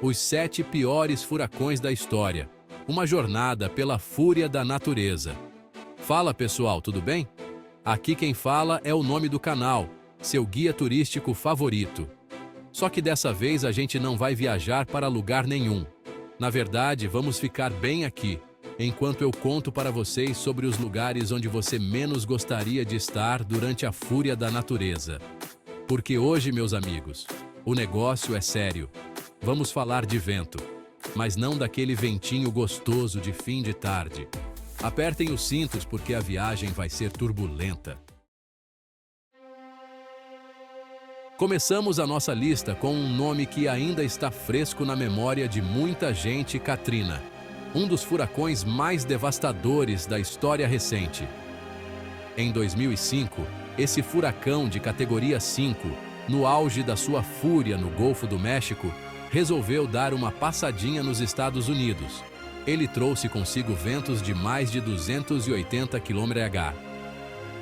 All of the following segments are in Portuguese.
Os 7 piores furacões da história. Uma jornada pela fúria da natureza. Fala pessoal, tudo bem? Aqui quem fala é o nome do canal, seu guia turístico favorito. Só que dessa vez a gente não vai viajar para lugar nenhum. Na verdade, vamos ficar bem aqui, enquanto eu conto para vocês sobre os lugares onde você menos gostaria de estar durante a fúria da natureza. Porque hoje, meus amigos, o negócio é sério. Vamos falar de vento, mas não daquele ventinho gostoso de fim de tarde. Apertem os cintos porque a viagem vai ser turbulenta. Começamos a nossa lista com um nome que ainda está fresco na memória de muita gente: Katrina, um dos furacões mais devastadores da história recente. Em 2005, esse furacão de categoria 5, no auge da sua fúria no Golfo do México, resolveu dar uma passadinha nos Estados Unidos. Ele trouxe consigo ventos de mais de 280 km/h.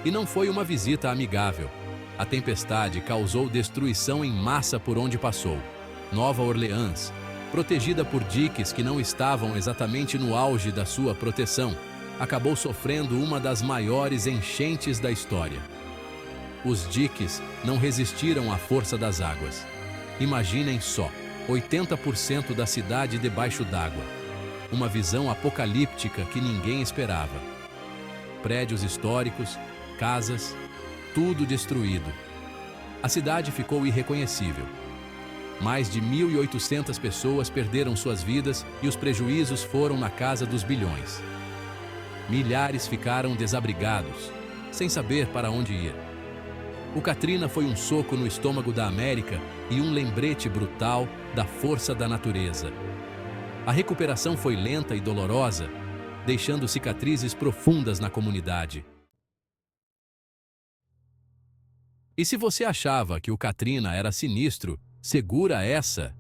E não foi uma visita amigável. A tempestade causou destruição em massa por onde passou. Nova Orleans, protegida por diques que não estavam exatamente no auge da sua proteção, acabou sofrendo uma das maiores enchentes da história. Os diques não resistiram à força das águas. Imaginem só, 80% da cidade debaixo d'água. Uma visão apocalíptica que ninguém esperava. Prédios históricos, casas, tudo destruído. A cidade ficou irreconhecível. Mais de 1.800 pessoas perderam suas vidas e os prejuízos foram na casa dos bilhões. Milhares ficaram desabrigados, sem saber para onde ir. O Katrina foi um soco no estômago da América e um lembrete brutal da força da natureza. A recuperação foi lenta e dolorosa, deixando cicatrizes profundas na comunidade. E se você achava que o Katrina era sinistro, segura essa!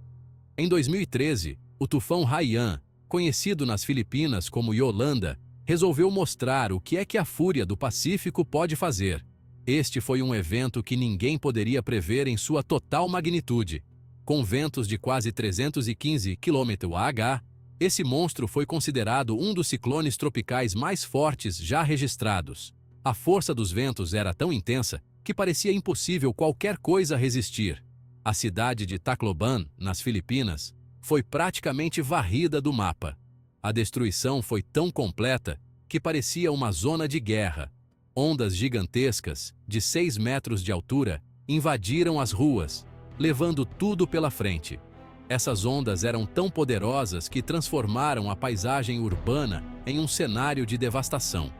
Em 2013, o tufão Haiyan, conhecido nas Filipinas como Yolanda, resolveu mostrar o que é que a fúria do Pacífico pode fazer. Este foi um evento que ninguém poderia prever em sua total magnitude. Com ventos de quase 315 km/h, esse monstro foi considerado um dos ciclones tropicais mais fortes já registrados. A força dos ventos era tão intensa que parecia impossível qualquer coisa resistir. A cidade de Tacloban, nas Filipinas, foi praticamente varrida do mapa. A destruição foi tão completa que parecia uma zona de guerra. Ondas gigantescas, de 6 metros de altura, invadiram as ruas, levando tudo pela frente. Essas ondas eram tão poderosas que transformaram a paisagem urbana em um cenário de devastação.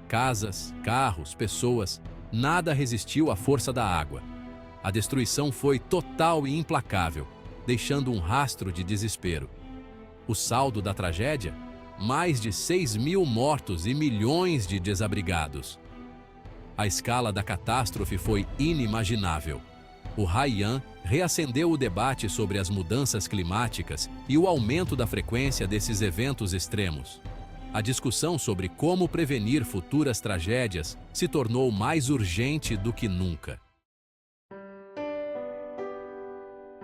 Casas, carros, pessoas, nada resistiu à força da água. A destruição foi total e implacável, deixando um rastro de desespero. O saldo da tragédia? Mais de 6.000 mortos e milhões de desabrigados. A escala da catástrofe foi inimaginável. O Haiyan reacendeu o debate sobre as mudanças climáticas e o aumento da frequência desses eventos extremos. A discussão sobre como prevenir futuras tragédias se tornou mais urgente do que nunca.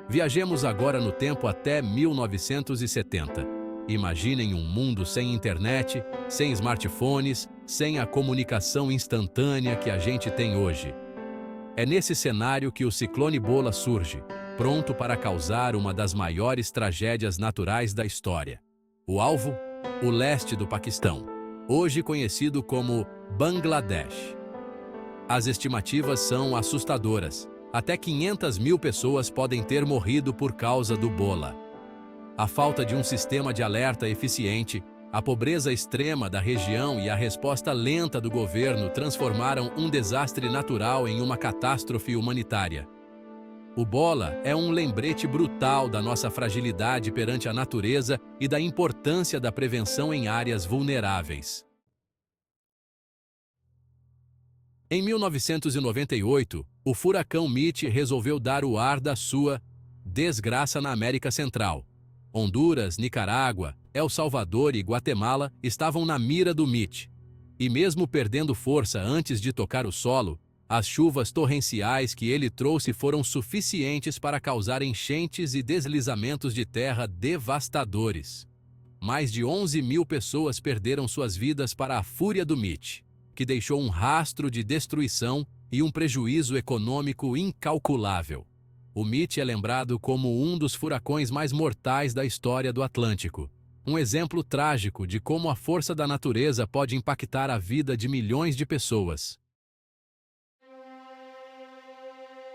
Viajemos agora no tempo até 1970. Imaginem um mundo sem internet, sem smartphones, sem a comunicação instantânea que a gente tem hoje. É nesse cenário que o ciclone Bola surge, pronto para causar uma das maiores tragédias naturais da história. O alvo? O leste do Paquistão, hoje conhecido como Bangladesh. As estimativas são assustadoras. Até 500.000 pessoas podem ter morrido por causa do Bola. A falta de um sistema de alerta eficiente, a pobreza extrema da região e a resposta lenta do governo transformaram um desastre natural em uma catástrofe humanitária. O Bola é um lembrete brutal da nossa fragilidade perante a natureza e da importância da prevenção em áreas vulneráveis. Em 1998, o furacão Mitch resolveu dar o ar da sua desgraça na América Central. Honduras, Nicarágua, El Salvador e Guatemala estavam na mira do Mitch. E mesmo perdendo força antes de tocar o solo, As chuvas torrenciais que ele trouxe foram suficientes para causar enchentes e deslizamentos de terra devastadores. Mais de 11.000 pessoas perderam suas vidas para a fúria do Mitch, que deixou um rastro de destruição e um prejuízo econômico incalculável. O Mitch é lembrado como um dos furacões mais mortais da história do Atlântico. Um exemplo trágico de como a força da natureza pode impactar a vida de milhões de pessoas.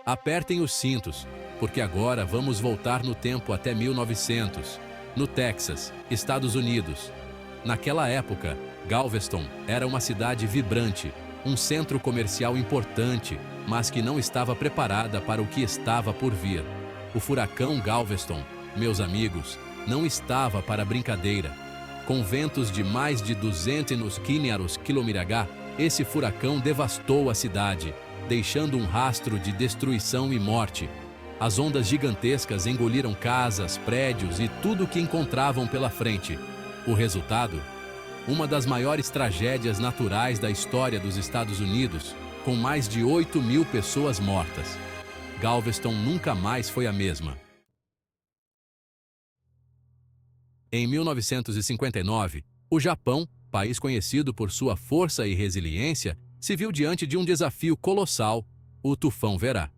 Apertem os cintos, porque agora vamos voltar no tempo até 1900, no Texas, Estados Unidos. Naquela época, Galveston era uma cidade vibrante, um centro comercial importante, mas que não estava preparada para o que estava por vir. O furacão Galveston, meus amigos, não estava para brincadeira. Com ventos de mais de 200 km/h, esse furacão devastou a cidade, deixando um rastro de destruição e morte. As ondas gigantescas engoliram casas, prédios e tudo o que encontravam pela frente. O resultado? Uma das maiores tragédias naturais da história dos Estados Unidos, com mais de 8.000 pessoas mortas. Galveston nunca mais foi a mesma. Em 1959, o Japão, país conhecido por sua força e resiliência, se viu diante de um desafio colossal, o Tufão Vera.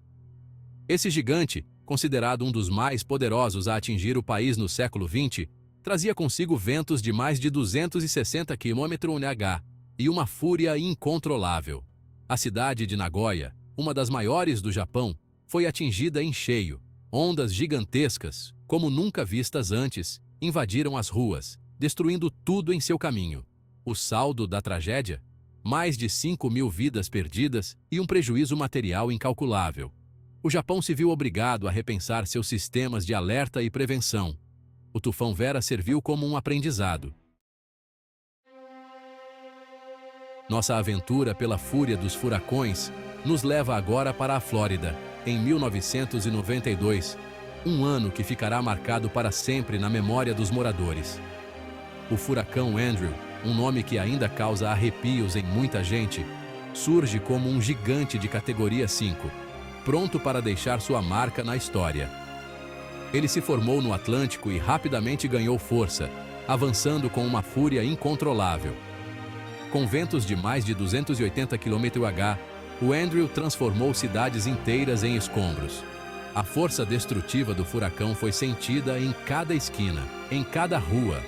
Esse gigante, considerado um dos mais poderosos a atingir o país no século XX, trazia consigo ventos de mais de 260 km/h e uma fúria incontrolável. A cidade de Nagoya, uma das maiores do Japão, foi atingida em cheio. Ondas gigantescas, como nunca vistas antes, invadiram as ruas, destruindo tudo em seu caminho. O saldo da tragédia? Mais de 5.000 vidas perdidas e um prejuízo material incalculável. O Japão se viu obrigado a repensar seus sistemas de alerta e prevenção. O Tufão Vera serviu como um aprendizado. Nossa aventura pela fúria dos furacões nos leva agora para a Flórida, em 1992, um ano que ficará marcado para sempre na memória dos moradores. O furacão Andrew, um nome que ainda causa arrepios em muita gente, surge como um gigante de categoria 5, pronto para deixar sua marca na história. Ele se formou no Atlântico e rapidamente ganhou força, avançando com uma fúria incontrolável. Com ventos de mais de 280 km/h, o Andrew transformou cidades inteiras em escombros. A força destrutiva do furacão foi sentida em cada esquina, em cada rua,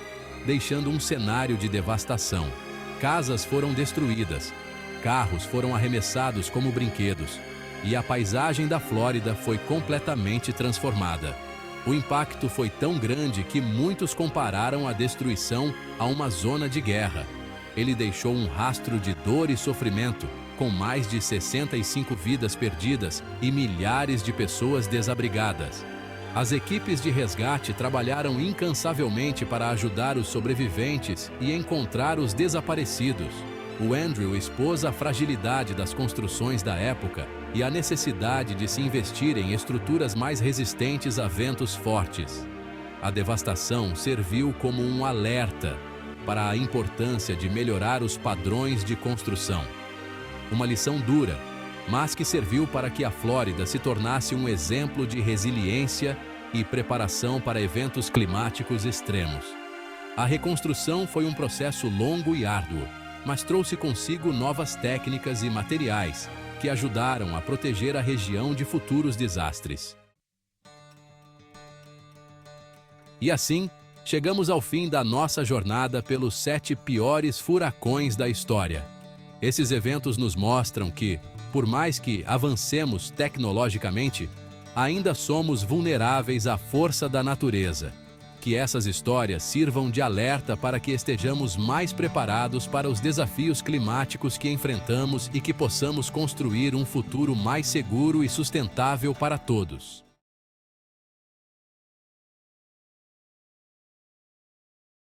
deixando um cenário de devastação. Casas foram destruídas, carros foram arremessados como brinquedos, e a paisagem da Flórida foi completamente transformada. O impacto foi tão grande que muitos compararam a destruição a uma zona de guerra. Ele deixou um rastro de dor e sofrimento, com mais de 65 vidas perdidas e milhares de pessoas desabrigadas. As equipes de resgate trabalharam incansavelmente para ajudar os sobreviventes e encontrar os desaparecidos. O Andrew expôs a fragilidade das construções da época e a necessidade de se investir em estruturas mais resistentes a ventos fortes. A devastação serviu como um alerta para a importância de melhorar os padrões de construção. Uma lição dura, mas que serviu para que a Flórida se tornasse um exemplo de resiliência e preparação para eventos climáticos extremos. A reconstrução foi um processo longo e árduo, mas trouxe consigo novas técnicas e materiais que ajudaram a proteger a região de futuros desastres. E assim, chegamos ao fim da nossa jornada pelos 7 piores furacões da história. Esses eventos nos mostram que, por mais que avancemos tecnologicamente, ainda somos vulneráveis à força da natureza. Que essas histórias sirvam de alerta para que estejamos mais preparados para os desafios climáticos que enfrentamos e que possamos construir um futuro mais seguro e sustentável para todos.